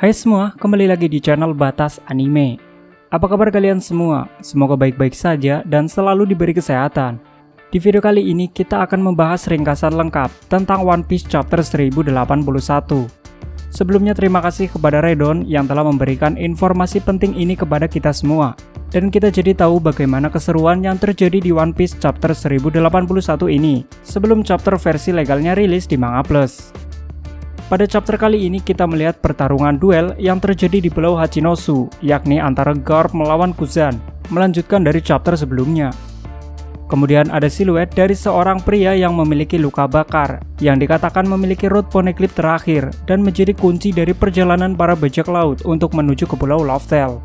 Hai semua, kembali lagi di channel Batas Anime. Apa kabar kalian semua? Semoga baik-baik saja dan selalu diberi kesehatan. Di video kali ini kita akan membahas ringkasan lengkap tentang One Piece Chapter 1081. Sebelumnya terima kasih kepada Redon yang telah memberikan informasi penting ini kepada kita semua. Dan kita jadi tahu bagaimana keseruan yang terjadi di One Piece Chapter 1081 ini sebelum chapter versi legalnya rilis di Manga Plus. Pada chapter kali ini kita melihat pertarungan duel yang terjadi di Pulau Hachinosu, yakni antara Garp melawan Kuzan, melanjutkan dari chapter sebelumnya. Kemudian ada siluet dari seorang pria yang memiliki luka bakar, yang dikatakan memiliki Road Poneglyph terakhir dan menjadi kunci dari perjalanan para bajak laut untuk menuju ke Pulau Loftel.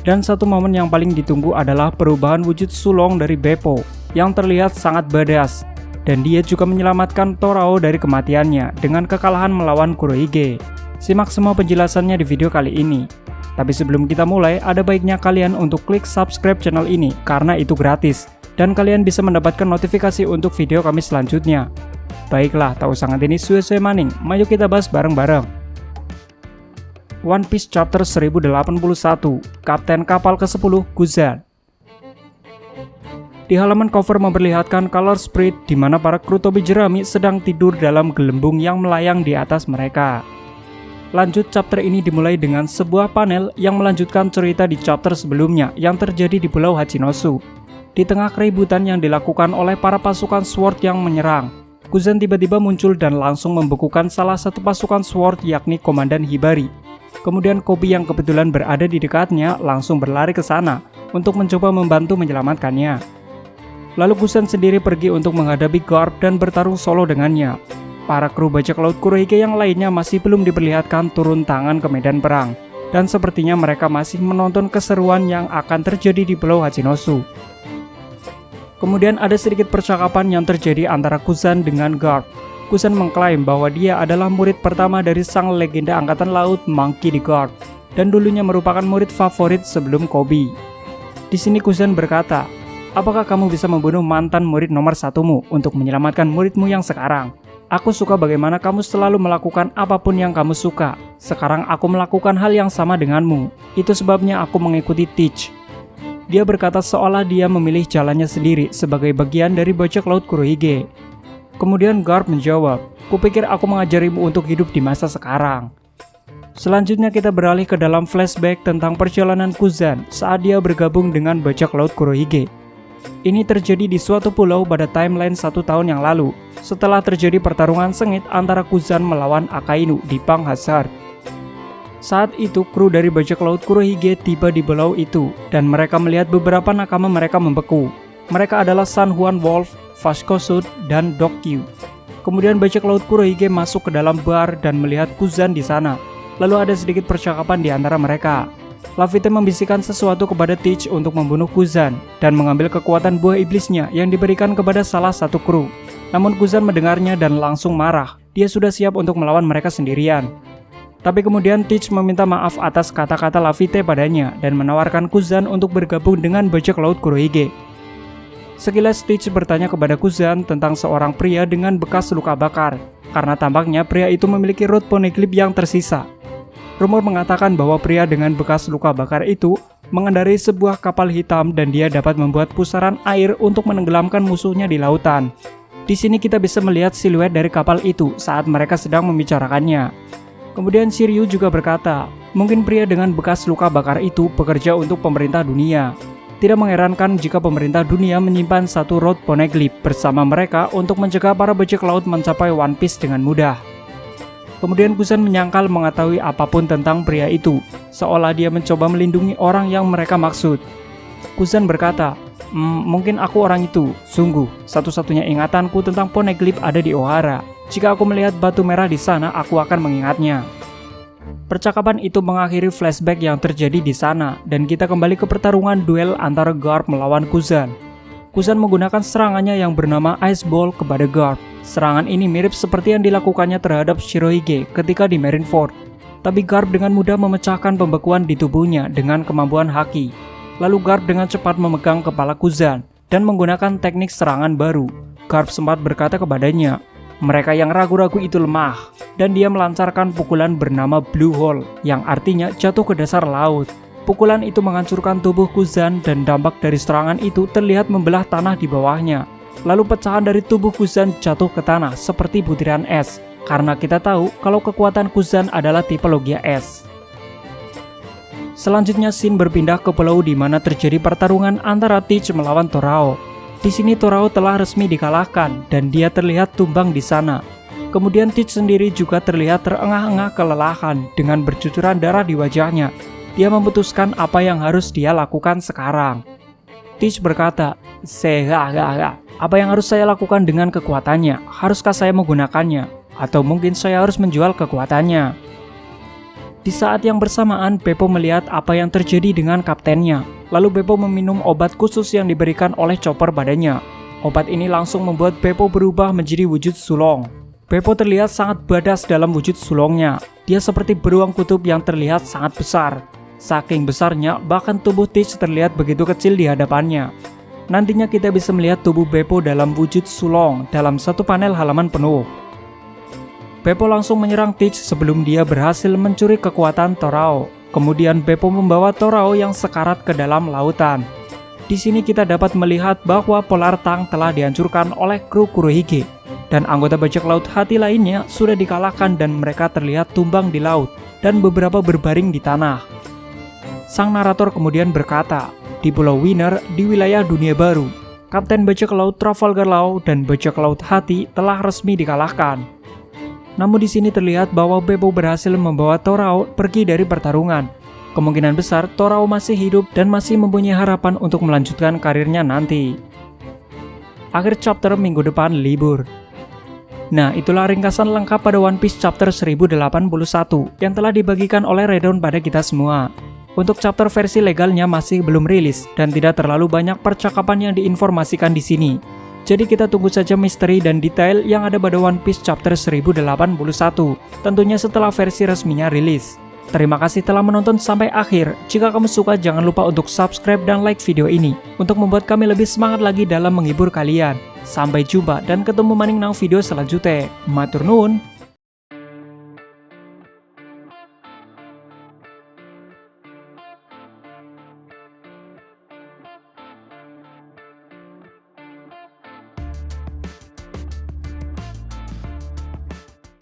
Dan satu momen yang paling ditunggu adalah perubahan wujud sulong dari Beppo, yang terlihat sangat badass. Dan dia juga menyelamatkan Torao dari kematiannya dengan kekalahan melawan Kurohige. Simak semua penjelasannya di video kali ini. Tapi sebelum kita mulai, ada baiknya kalian untuk klik subscribe channel ini karena itu gratis. Dan kalian bisa mendapatkan notifikasi untuk video kami selanjutnya. Baiklah, tak usah nganti suwe-suwe maning, mari kita bahas bareng-bareng. One Piece Chapter 1081, Kapten Kapal ke-10 Kuzan. Di halaman cover memperlihatkan color spread di mana para kru topi jerami sedang tidur dalam gelembung yang melayang di atas mereka. Lanjut chapter ini dimulai dengan sebuah panel yang melanjutkan cerita di chapter sebelumnya yang terjadi di Pulau Hachinosu. Di tengah keributan yang dilakukan oleh para pasukan Sword yang menyerang, Kuzan tiba-tiba muncul dan langsung membekukan salah satu pasukan Sword yakni Komandan Hibari. Kemudian Koby yang kebetulan berada di dekatnya langsung berlari ke sana untuk mencoba membantu menyelamatkannya. Lalu Kuzan sendiri pergi untuk menghadapi Garp dan bertarung solo dengannya. Para kru bajak laut Kurohige yang lainnya masih belum diperlihatkan turun tangan ke medan perang. Dan sepertinya mereka masih menonton keseruan yang akan terjadi di Pulau Hachinosu. Kemudian ada sedikit percakapan yang terjadi antara Kuzan dengan Garp. Kuzan mengklaim bahwa dia adalah murid pertama dari sang legenda angkatan laut Monkey D. Garp. Dan dulunya merupakan murid favorit sebelum Koby. Di sini Kuzan berkata, "Apakah kamu bisa membunuh mantan murid nomor satumu untuk menyelamatkan muridmu yang sekarang? Aku suka bagaimana kamu selalu melakukan apapun yang kamu suka. Sekarang aku melakukan hal yang sama denganmu. Itu sebabnya aku mengikuti Teach." Dia berkata seolah dia memilih jalannya sendiri sebagai bagian dari bajak laut Kurohige. Kemudian Garp menjawab, "Kupikir aku mengajarimu untuk hidup di masa sekarang." Selanjutnya kita beralih ke dalam flashback tentang perjalanan Kuzan saat dia bergabung dengan bajak laut Kurohige. Ini terjadi di suatu pulau pada timeline 1 tahun yang lalu, setelah terjadi pertarungan sengit antara Kuzan melawan Akainu di Pang Hazard. Saat itu kru dari bajak laut Kurohige tiba di pulau itu, dan mereka melihat beberapa nakama mereka membeku. Mereka adalah San Juan Wolf, Vasco Sud, dan Dokyu. Kemudian bajak laut Kurohige masuk ke dalam bar dan melihat Kuzan di sana. Lalu ada sedikit percakapan di antara mereka. Laffite membisikkan sesuatu kepada Teach untuk membunuh Kuzan dan mengambil kekuatan buah iblisnya yang diberikan kepada salah satu kru. Namun Kuzan mendengarnya dan langsung marah. Dia sudah siap untuk melawan mereka sendirian. Tapi kemudian Teach meminta maaf atas kata-kata Laffite padanya dan menawarkan Kuzan untuk bergabung dengan bajak laut Kurohige. Sekilas Teach bertanya kepada Kuzan tentang seorang pria dengan bekas luka bakar, karena tampaknya pria itu memiliki Road Poneglyph yang tersisa. Rumor mengatakan bahwa pria dengan bekas luka bakar itu mengendarai sebuah kapal hitam dan dia dapat membuat pusaran air untuk menenggelamkan musuhnya di lautan. Di sini kita bisa melihat siluet dari kapal itu saat mereka sedang membicarakannya. Kemudian Shiryu juga berkata, mungkin pria dengan bekas luka bakar itu bekerja untuk pemerintah dunia. Tidak mengherankan jika pemerintah dunia menyimpan satu Road Poneglyph bersama mereka untuk mencegah para bajak laut mencapai One Piece dengan mudah. Kemudian Kuzan menyangkal mengetahui apapun tentang pria itu, seolah dia mencoba melindungi orang yang mereka maksud. Kuzan berkata, mungkin aku orang itu. Sungguh, satu-satunya ingatanku tentang Poneglyph ada di Ohara. Jika aku melihat batu merah di sana, aku akan mengingatnya. Percakapan itu mengakhiri flashback yang terjadi di sana, dan kita kembali ke pertarungan duel antara Garp melawan Kuzan. Kuzan menggunakan serangannya yang bernama Ice Ball kepada Garp. Serangan ini mirip seperti yang dilakukannya terhadap Shirohige ketika di Marineford. Tapi Garp dengan mudah memecahkan pembekuan di tubuhnya dengan kemampuan haki. Lalu Garp dengan cepat memegang kepala Kuzan dan menggunakan teknik serangan baru. Garp sempat berkata kepadanya, Mereka yang ragu-ragu itu lemah, dan dia melancarkan pukulan bernama Blue Hole, yang artinya jatuh ke dasar laut. Pukulan itu menghancurkan tubuh Kuzan dan dampak dari serangan itu terlihat membelah tanah di bawahnya. Lalu pecahan dari tubuh Kuzan jatuh ke tanah seperti butiran es, karena kita tahu kalau kekuatan Kuzan adalah tipe Logia es. Selanjutnya scene berpindah ke pulau di mana terjadi pertarungan antara Teach melawan Torao. Di sini Torao telah resmi dikalahkan dan dia terlihat tumbang di sana. Kemudian Teach sendiri juga terlihat terengah-engah kelelahan dengan bercucuran darah di wajahnya. Dia memutuskan apa yang harus dia lakukan sekarang. Teach berkata, apa yang harus saya lakukan dengan kekuatannya? Haruskah saya menggunakannya? Atau mungkin saya harus menjual kekuatannya? Di saat yang bersamaan, Beppo melihat apa yang terjadi dengan kaptennya. Lalu Beppo meminum obat khusus yang diberikan oleh Chopper badannya. Obat ini langsung membuat Beppo berubah menjadi wujud sulong. Beppo terlihat sangat badas dalam wujud sulongnya. Dia seperti beruang kutub yang terlihat sangat besar. Saking besarnya, bahkan tubuh Teach terlihat begitu kecil di hadapannya. Nantinya kita bisa melihat tubuh Beppo dalam wujud sulong dalam satu panel halaman penuh. Beppo langsung menyerang Teach sebelum dia berhasil mencuri kekuatan Torao. Kemudian Beppo membawa Torao yang sekarat ke dalam lautan. Di sini kita dapat melihat bahwa Polar Tank telah dihancurkan oleh kru Kurohige. Dan anggota bajak laut hati lainnya sudah dikalahkan dan mereka terlihat tumbang di laut dan beberapa berbaring di tanah. Sang narator kemudian berkata, di Pulau Winner di wilayah dunia baru, Kapten Bajak Laut Trafalgar Law dan Bajak Laut Hati telah resmi dikalahkan. Namun di sini terlihat bahwa Beppo berhasil membawa Torao pergi dari pertarungan. Kemungkinan besar Torao masih hidup dan masih mempunyai harapan untuk melanjutkan karirnya nanti. Akhir chapter minggu depan libur. Nah, itulah ringkasan lengkap pada One Piece chapter 1081 yang telah dibagikan oleh Redon pada kita semua. Untuk chapter versi legalnya masih belum rilis dan tidak terlalu banyak percakapan yang diinformasikan di sini. Jadi kita tunggu saja misteri dan detail yang ada pada One Piece chapter 1081, tentunya setelah versi resminya rilis. Terima kasih telah menonton sampai akhir. Jika kamu suka, jangan lupa untuk subscribe dan like video ini untuk membuat kami lebih semangat lagi dalam menghibur kalian. Sampai jumpa dan ketemu maning nang video selanjutnya. Matur nuwun.